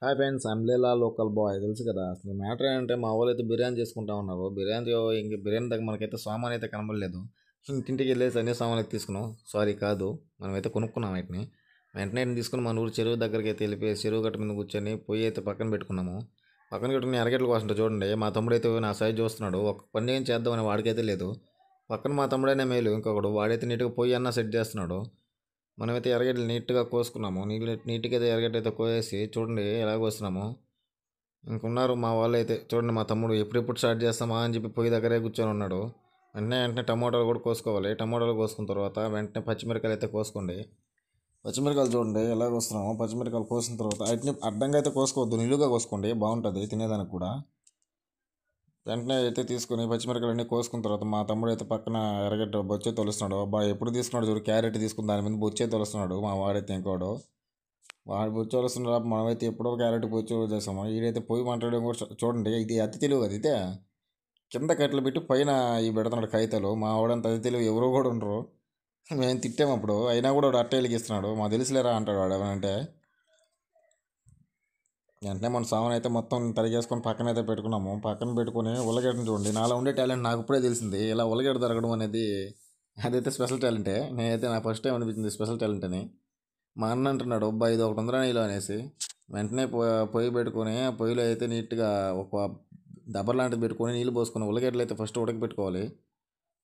Hi friends, umbrella local boy తెలుసు కదా. అసలు మ్యాటర్ ఏంటంటే మా వాళ్ళు అయితే బిర్యానీ చేసుకుంటా ఉన్నారు. బిర్యానీ దగ్గర మనకైతే సామాన్ అయితే కనబడలేదు. ఇంటింటికి వెళ్ళేసి అన్ని సామాన్లు అయితే తీసుకున్నాం. సారీ కాదు, మనమైతే కొనుక్కున్నాం వాటిని. వెంటనే తీసుకుని మన ఊరు చెరువు దగ్గరికి అయితే వెళ్ళిపోయి చెరువు గట్ట మీద కూర్చొని పొయ్యి అయితే పక్కన పెట్టుకున్నాము. పక్కన పెట్టుకుని ఎరగట్ల కోసం చూడండి, మా తమ్ముడు అయితే నా సైజ్ చూస్తున్నాడు. ఒక పని ఏం చేద్దామని వాడికైతే లేదు. పక్కన మా తమ్ముడైనా మేలు, ఇంకొకడు వాడైతే నీట్గా పొయ్యి అన్న సెట్ చేస్తున్నాడు. మనమైతే ఎరగడ్డలు నీట్గా కోసుకున్నాము. నీట్గా అయితే ఎరగడ్డ అయితే కోసేసి చూడండి ఎలా కోస్తున్నాము. ఇంకున్నారు మా వాళ్ళు అయితే చూడండి, మా తమ్ముడు ఎప్పుడెప్పుడు స్టార్ట్ చేస్తామా అని చెప్పి పొయ్యి దగ్గరే కూర్చొని ఉన్నాడు. వెంటనే టమాటాలు కూడా కోసుకోవాలి. టమాటాలు కోసుకున్న తర్వాత వెంటనే పచ్చిమిరకాయలు అయితే కోసుకోండి. పచ్చిమిరకాయలు చూడండి ఎలా కోస్తున్నాము. పచ్చిమిరకాయలు కోసిన తర్వాత వాటిని అడ్డంగా అయితే కోసుకోవద్దు, నిలువుగా కోసుకోండి, బాగుంటుంది తినేదానికి కూడా. వెంటనే అయితే తీసుకుని పచ్చిమిరపకాయలన్నీ కోసుకున్న తర్వాత మా తమ్ముడు అయితే పక్కన ఎర్రగడ్డ బొచ్చే తొలుస్తున్నాడు. అబ్బా ఎప్పుడు తీసుకున్నాడు చూడు, క్యారెట్ తీసుకుని దాని మీద బొచ్చే తొలుస్తున్నాడు మా వాడైతే. ఇంకోడు వాడు బొచ్చు తొలుస్తున్నాడు, మనమైతే ఎప్పుడో క్యారెట్ బొచ్చు చేసాము. ఈడైతే పొయ్యి మాట్లాడడం కూడా చూడండి, ఇది అతి తెలివి కదా. అయితే కింద కట్టెలు పెట్టి పైన ఈ పెడుతున్నాడు కాగితాలు. మా వాడంత అతి తెలివి ఎవరో కూడా ఉండరు. మేము తిట్టాము అప్పుడు, అయినా కూడా వాడు అట్ట వెలిగిస్తున్నాడు. మా తెలుసులేరా అంటాడు వాడు ఏమనంటే. వెంటనే మన సామాన్ అయితే మొత్తం తరిగేసుకొని పక్కన అయితే పెట్టుకున్నాము. పక్కన పెట్టుకుని ఉల్లగడ్డను చూడండి, నాలో ఉండే టాలెంట్ నాకు ఇప్పుడే తెలిసింది. ఇలా ఉల్లగడ్డ తరగడం అనేది అదైతే స్పెషల్ టాలెంటే. నేనైతే నా ఫస్ట్ టైం అనిపించింది స్పెషల్ టాలెంట్ అని. మా అన్న అంటున్నాడు, అబ్బా ఇది ఒకటి ఉందిరా నీలో అనేసి. వెంటనే పొయ్యి పెట్టుకొని ఆ పొయ్యిలో అయితే నీట్గా ఒక దబ్బర్ లాంటిది పెట్టుకొని నీళ్ళు పోసుకుని ఉల్లగడ్డలు అయితే ఫస్ట్ ఉడకపెట్టుకోవాలి.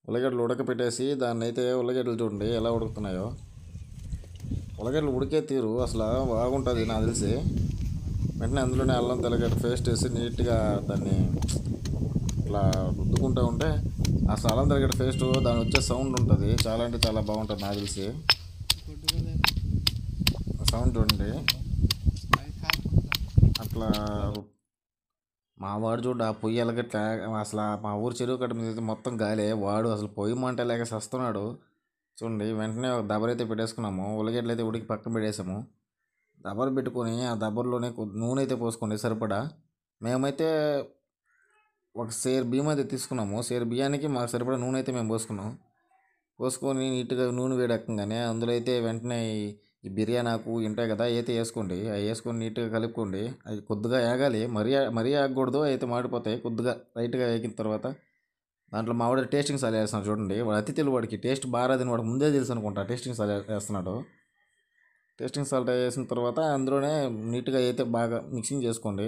ఉల్లగడ్డలు ఉడకపెట్టేసి దాన్ని అయితే ఉల్లగడ్డలు చూడండి ఎలా ఉడుకుతున్నాయో. ఉల్లగడ్డలు ఉడికే తీరు అసలు బాగుంటుంది నాకు తెలిసి. వెంటనే అందులోనే అల్లం తెల్లగడ్డ పేస్ట్ వేసి నీట్గా దాన్ని ఇట్లా రుద్దుకుంటూ ఉంటే అసలు అల్లం తెల్లగడ్డ పేస్ట్ దాని వచ్చే సౌండ్ ఉంటుంది, చాలా అంటే చాలా బాగుంటుంది నాకు తెలిసి. సౌండ్ చూడండి అట్లా. మా వాడు చూడు ఆ పొయ్యి ఎలగట్లా. అసలు మా ఊరు చెరువు కట్ట మీద మొత్తం గాలే. వాడు అసలు పొయ్యి మంట లేక సస్తున్నాడు చూడండి. వెంటనే ఒక దబర అయితే పెట్టేసుకున్నాము. ఉల్లగడ్డలు అయితే ఉడికి పక్కన పెట్టేసాము. దబర పెట్టుకొని ఆ దబర్లోనే నూనె అయితే పోసుకోండి సరిపడా. మేమైతే ఒక సేరు బియ్యం అయితే తీసుకున్నాము. సేరు బియ్యానికి మాకు సరిపడా నూనె అయితే మేము పోసుకొని నీట్గా నూనె వేడెక్కగానే అందులో అయితే వెంటనే ఈ బిర్యానీ ఆకు ఉంటాయి కదా, అయితే వేసుకోండి. అవి వేసుకొని నీట్గా కలుపుకోండి. అవి కొద్దిగా వేగాలి, మరీ ఆగకూడదు, అయితే మాడిపోతాయి. కొద్దిగా లైట్గా వేగిన తర్వాత దాంట్లో మా వాడు టేస్టింగ్ సాల్ట్ వేస్తున్నాడు చూడండి. వాడు అతి తెలుగు, వాడికి టేస్ట్ బాగా రాదని వాడు ముందే తెలుసు అనుకుంటా. టేస్టింగ్ సాల్ట్ వేస్తున్నాడు. టేస్టింగ్ సాల్ట్ వేసిన తర్వాత అందులోనే నీట్గా అయితే బాగా మిక్సింగ్ చేసుకోండి.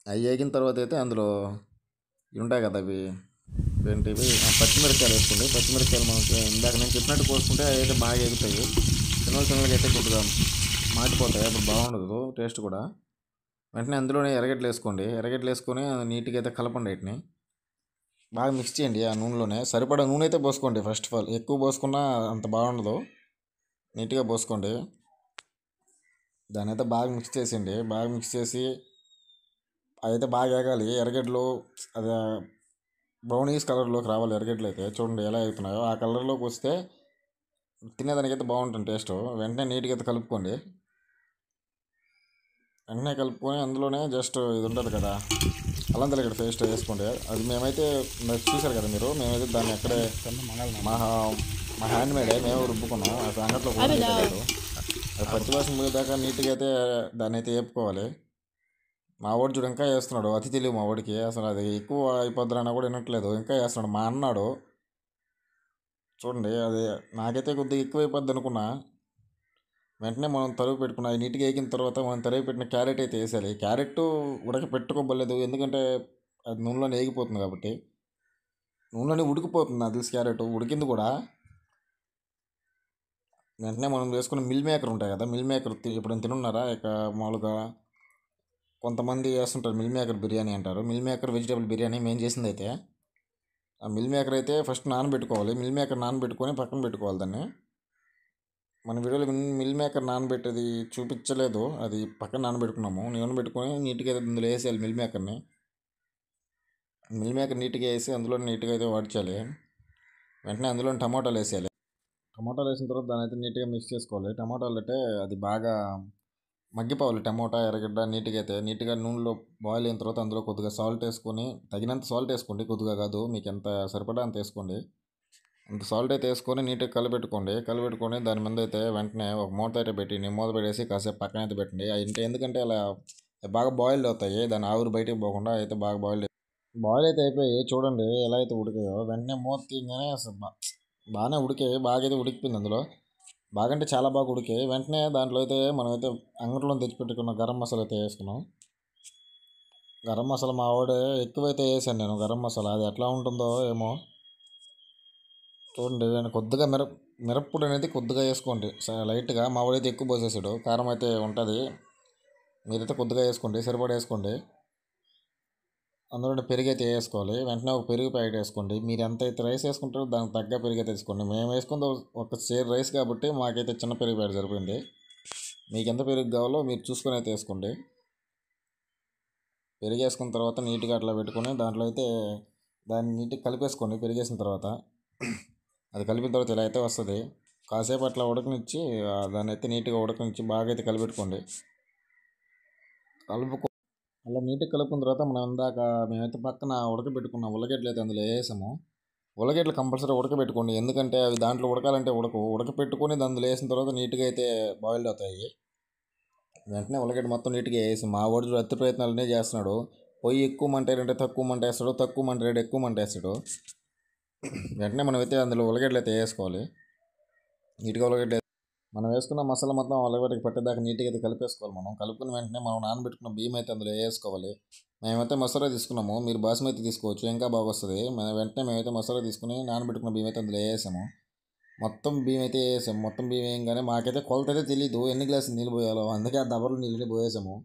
అవి వేగిన తర్వాత అయితే అందులో ఇవి ఉంటాయి కదా, అవి ఏంటివి పచ్చిమిరపకాయలు వేసుకోండి. పచ్చిమిరపకాయలు మనకి ఇందాక నేను చెప్పినట్టు కోసుకుంటే అవి అయితే బాగా ఎగుతాయి. చిన్నగా అయితే కొద్దిగా మాడిపోతాయి, అప్పుడు బాగుండదు టేస్ట్ కూడా. వెంటనే అందులోనే ఎర్రగడ్డలు వేసుకోండి. ఎర్రగడ్డలు వేసుకొని నీట్గా అయితే కలపండి. వీటిని బాగా మిక్స్ చేయండి. ఆ నూనెలోనే సరిపడా నూనె అయితే పోసుకోండి. ఫస్ట్ ఆఫ్ ఆల్ ఎక్కువ పోసుకున్నా అంత బాగుండదు, నీట్గా పోసుకోండి. దాని అయితే బాగా మిక్స్ చేసేయండి. బాగా మిక్స్ చేసి అయితే బాగా వేగాలి. ఎర్రగడ్డలు అది బ్రౌనీస్ కలర్లోకి రావాలి. ఎర్రగడ్డలు అయితే చూడండి ఎలా అవుతున్నాయో. ఆ కలర్లోకి వస్తే తినేదానికైతే బాగుంటుంది టేస్ట్. వెంటనే నీట్గా అయితే కలుపుకోండి. వెంటనే కలుపుకొని అందులోనే జస్ట్ ఇది ఉంటుంది కదా, అల్లం తెల్లగడ్డ పేస్ట్ వేసుకోండి. అది మేమైతే చూసారు కదా మీరు, మేమైతే దాన్ని ఎక్కడే మా మా హ్యాండ్ మేడే మేము రుబ్బుకున్నాం. ఆ సంగట్లో కూడా లేదు. అది పచ్చివాసన పోయేదాకా నీట్గా అయితే దాన్ని అయితే వేపుకోవాలి. మా వాడు చూడు ఇంకా వేస్తున్నాడు, అతి తెలివి మా వాడికి. అసలు అది ఎక్కువ అయిపోద్దురన్నా కూడా వినట్లేదు, ఇంకా వేస్తున్నాడు. మా అన్నాడు చూడండి, అది నాకైతే కొద్దిగా ఎక్కువ అయిపోద్ది అనుకున్నా. వెంటనే మనం తరుగు పెట్టుకున్న అవి నీట్గా వేగిన తర్వాత మనం తరుగు పెట్టిన క్యారెట్ అయితే వేసేయాలి. క్యారెట్ పెట్టుకోబోలేదు, ఎందుకంటే అది నూనెలో వేగిపోతుంది కాబట్టి. నూనెలోనే ఉడికిపోతుంది నాకు తెలిసి, క్యారెట్ ఉడికింది కూడా. వెంటనే మనం వేసుకున్న మిల్ మేకర్ ఉంటాయి కదా, మిల్ మేకర్ ఎప్పుడైనా తినున్నారా? ఇక మామూలుగా కొంతమంది వేస్తుంటారు మిల్ మేకర్ బిర్యానీ అంటారు. మిల్ మేకర్ వెజిటేబుల్ బిర్యానీ మేము చేసింది అయితే. ఆ మిల్ మేకర్ అయితే ఫస్ట్ నానబెట్టుకోవాలి. మిల్ మేకర్ నానబెట్టుకొని పక్కన పెట్టుకోవాలి దాన్ని. మన వీడియోలో మిల్ మేకర్ నానబెట్టేది చూపించలేదు, అది పక్కన నానబెట్టుకున్నాము. నానబెట్టుకొని నీట్గా అయితే అందులో వేసేయాలి మిల్ మేకర్ని. మిల్ మేకర్ నీట్గా వేసి అందులో నీట్గా అయితే వాడ్చాలి. వెంటనే అందులో టమాటాలు వేసేయాలి. టమాటాలు వేసిన తర్వాత దాని అయితే నీట్గా మిక్స్ చేసుకోవాలి. టమాటాలు అంటే అది బాగా మగ్గిపోవాలి. టమోటా ఎర్రగడ్డ నీట్గా నూనెలో బాయిల్ అయిన తర్వాత అందులో కొద్దిగా సాల్ట్ వేసుకొని, తగినంత సాల్ట్ వేసుకోండి, కొద్దిగా కాదు, మీకు ఎంత సరిపడా అంత వేసుకోండి. అంత సాల్ట్ అయితే వేసుకొని నీట్గా కలిపెట్టుకొని దాని మీద అయితే వెంటనే ఒక మూత అయితే పెట్టి మూత పెట్టేసి కాసేపు పక్కన అయితే పెట్టండి. అంటే ఎందుకంటే అలా బాగా బాయిల్డ్ అవుతాయి, దాని ఆవిరి బయటికి పోకుండా అయితే బాగా బాయిల్ అయితే అయిపోయి చూడండి ఎలా అయితే ఉడికాయో. వెంటనే మూత తీయగానే అసలు బాగానే ఉడికాయి, బాగా అయితే ఉడికిపోయింది అందులో. బాగా అంటే చాలా బాగా ఉడికాయి. వెంటనే దాంట్లో అయితే మనమైతే అంగట్లో తెచ్చిపెట్టుకున్న గరం మసాలా అయితే వేసుకున్నాం. గరం మసాలా మా వాడు ఎక్కువైతే వేసాను నేను గరం మసాలా, అది ఎట్లా ఉంటుందో ఏమో చూడండి. నేను కొద్దిగా మిరప్పొడి అనేది కొద్దిగా వేసుకోండి లైట్గా. మా వాడైతే ఎక్కువ పోసేసాడు, కారం అయితే ఉంటుంది. మీరైతే కొద్దిగా వేసుకోండి, సరిపడా వేసుకోండి. అందులో పెరుగు అయితే వేసుకోవాలి. వెంటనే ఒక పెరుగు ప్యాకెట్ వేసుకోండి. మీరు ఎంత అయితే రైస్ వేసుకుంటారో దానికి తగ్గ పెరుగు అయితే వేసుకోండి. మేము వేసుకుంది ఒక సేర్ రైస్ కాబట్టి మాకైతే చిన్న పెరుగు ప్యాకెట్ సరిపోయింది. మీకు ఎంత పెరుగు కావాలో మీరు చూసుకొని అయితే వేసుకోండి. పెరుగు వేసుకున్న తర్వాత నీట్గా అట్లా పెట్టుకొని దాంట్లో అయితే దాన్ని నీట్గా కలిపేసుకోండి. పెరిగేసిన తర్వాత అది కలిపిన తర్వాత ఇలా అయితే వస్తుంది. కాసేపు అట్లా ఉడకనిచ్చి దాన్ని అయితే నీట్గా ఉడకనిచ్చి బాగా అయితే కలిపెట్టుకోండి. అలా నీట్గా కలుపుకున్న తర్వాత మేమైతే పక్కన ఉడకబెట్టుకున్న ఉల్లగడ్డలు అయితే అందులో వేసాము. ఉల్లగడ్డలు కంపల్సరీ ఉడకబెట్టుకోండి, ఎందుకంటే అవి దాంట్లో ఉడకాలంటే ఉడకపెట్టుకొని అందులో వేసిన తర్వాత నీట్గా అయితే బాయిల్డ్ అవుతాయి. వెంటనే ఉల్లగడ్డ మొత్తం నీట్గా వేసి మా వాడు అతి ప్రయత్నాలనే చేస్తున్నాడు. పొయ్యి ఎక్కువ మంట అంటే తక్కువ మంట వేస్తాడు, తక్కువ మంట ఎక్కువ మంట వేస్తాడు. వెంటనే మనం అయితే అందులో ఉల్లగడ్డలు అయితే వేసుకోవాలి. నీట్గా మనం వేసుకున్న మసాలా మొత్తం ఉల్లగడ్డకి పట్టేదాకా నీట్గా అయితే కలిపేసుకోవాలి. మనం కలుపుకున్న వెంటనే మనం నానబెట్టుకున్న బియ్యం అయితే అందులో వేసుకోవాలి. మేమైతే మసాలా తీసుకున్నాము, మీరు బాస్మతి తీసుకోవచ్చు, ఇంకా బాగా వస్తుంది. మేమైతే మసాలా తీసుకుని నానబెట్టుకున్న బియ్యం అయితే అందులో వేసాము. మొత్తం బియ్యం అయితే వేసాము. మొత్తం బియ్యం వేయగానే మాకైతే కొలత అయితే తెలియదు ఎన్ని గ్లాసులు నీళ్ళు పోయాలో, అందుకే ఆ దబర్లో నీళ్ళని పోయేసాము.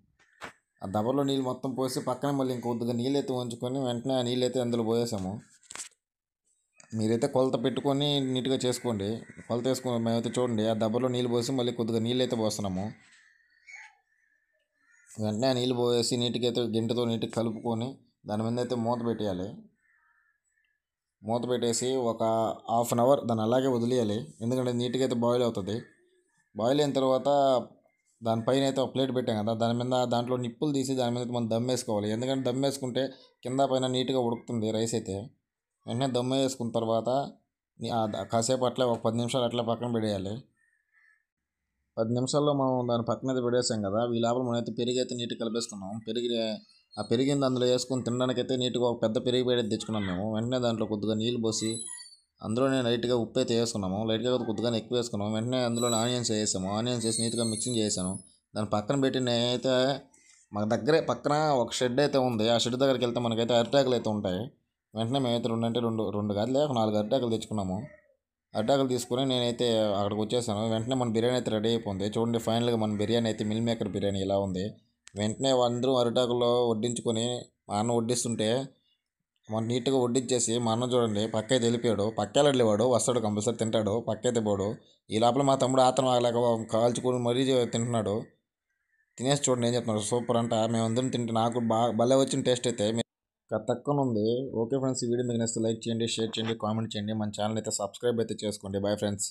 ఆ దబర్లో నీళ్ళు మొత్తం పోసి పక్కన మళ్ళీ ఇంకొద్దిగా నీళ్ళు అయితే ఉంచుకొని వెంటనే ఆ నీళ్ళు అయితే అందులో పోయేసాము. మీరైతే కొలత పెట్టుకొని నీట్గా చేసుకోండి. కొలత వేసుకొని మేమైతే చూడండి ఆ దెబ్బలో నీళ్ళు పోసి మళ్ళీ కొద్దిగా నీళ్ళు అయితే పోస్తున్నాము. వెంటనే ఆ నీళ్ళు పోసి నీట్గా అయితే గింటతో నీట్గా కలుపుకొని దాని మీద అయితే మూత పెట్టేయాలి. మూత పెట్టేసి ఒక హాఫ్ అన్ అవర్ దాన్ని అలాగే వదిలేయాలి, ఎందుకంటే నీట్గా అయితే బాయిల్ అవుతుంది. బాయిల్ అయిన తర్వాత దానిపైన అయితే ఒక ప్లేట్ పెట్టాం కదా, దాంట్లో నిప్పులు తీసి దాని మీద మనం దమ్ వేసుకోవాలి. ఎందుకంటే దమ్ వేసుకుంటే కింద పైన నీట్గా ఉడుకుతుంది రైస్ అయితే. వెంటనే దమ్ వేసుకున్న తర్వాత కాసేపు అట్లా ఒక 10 నిమిషాలు అట్లా పక్కన పెట్టేయాలి. 10 నిమిషాల్లో మనం దాని పక్కన అయితే పెట్టేసాం కదా, ఈ లోపల మనం అయితే పెరుగు అయితే నీట్గా కలిపేసుకున్నాం. ఆ పెరిగింది అందులో వేసుకొని తినడానికైతే నీట్గా ఒక పెద్ద పెరుగు ప్యాకెట్ తెచ్చుకున్నాం మేము. వెంటనే దాంట్లో కొద్దిగా నీళ్ళు పోసి అందులోనే లైట్గా ఉప్పు అయితే వేసుకున్నాము. లైట్గా కొద్దిగా ఎక్కువ వేసుకున్నాము. వెంటనే అందులో ఆనియన్స్ వేసాము. ఆనియన్స్ వేసి నీట్గా మిక్సింగ్ చేసాను. దాని పక్కన పెట్టి నేనైతే మా దగ్గరే పక్కన ఒక షెడ్ అయితే ఉంది. ఆ షెడ్ దగ్గరికి వెళ్తే మనకైతే అరిటాకులు అయితే ఉంటాయి. వెంటనే మేమైతే రెండు కాదులే ఒక 4 అరిటాకులు తెచ్చుకున్నాము. అరిటాకులు తీసుకుని నేనైతే అక్కడికి వచ్చేసాను. వెంటనే మన బిర్యానీ అయితే రెడీ అయిపోయింది. చూడండి ఫైనల్గా మన బిర్యానీ అయితే మిల్ మేకర్ బిర్యానీ ఇలా ఉంది. వెంటనే అందరూ అరిటాకుల్లో వడ్డించుకొని మా అన్న వడ్డిస్తుంటే మన నీట్గా వడ్డించేసి మా అన్న చూడండి పక్క అయితే వెళ్ళిపోయాడు. పక్కేళ్ళు వెళ్ళేవాడు, వస్తాడు కంపల్సరీ తింటాడు, పక్కైతే పోడు. ఈ లోపల మా తమ్ముడు ఆత్రం ఆగలేక కాల్చుకొని మరీ తింటున్నాడు. తినేసి చూడండి ఏం చెప్తున్నాడు, సూపర్ అంట. మేమందరం తింటే నాకు బాగా భలే వచ్చిన టేస్ట్ అయితే తక్కువ ఉంది. ఓకే ఫ్రెండ్స్, ఈ వీడియో మీకు నచ్చితే లైక్ చేయండి, షేర్ చేయండి, కామెంట్ చేయండి. మన ఛానల్ అయితే సబ్స్క్రైబ్ అయితే చేసుకోండి. Bye friends.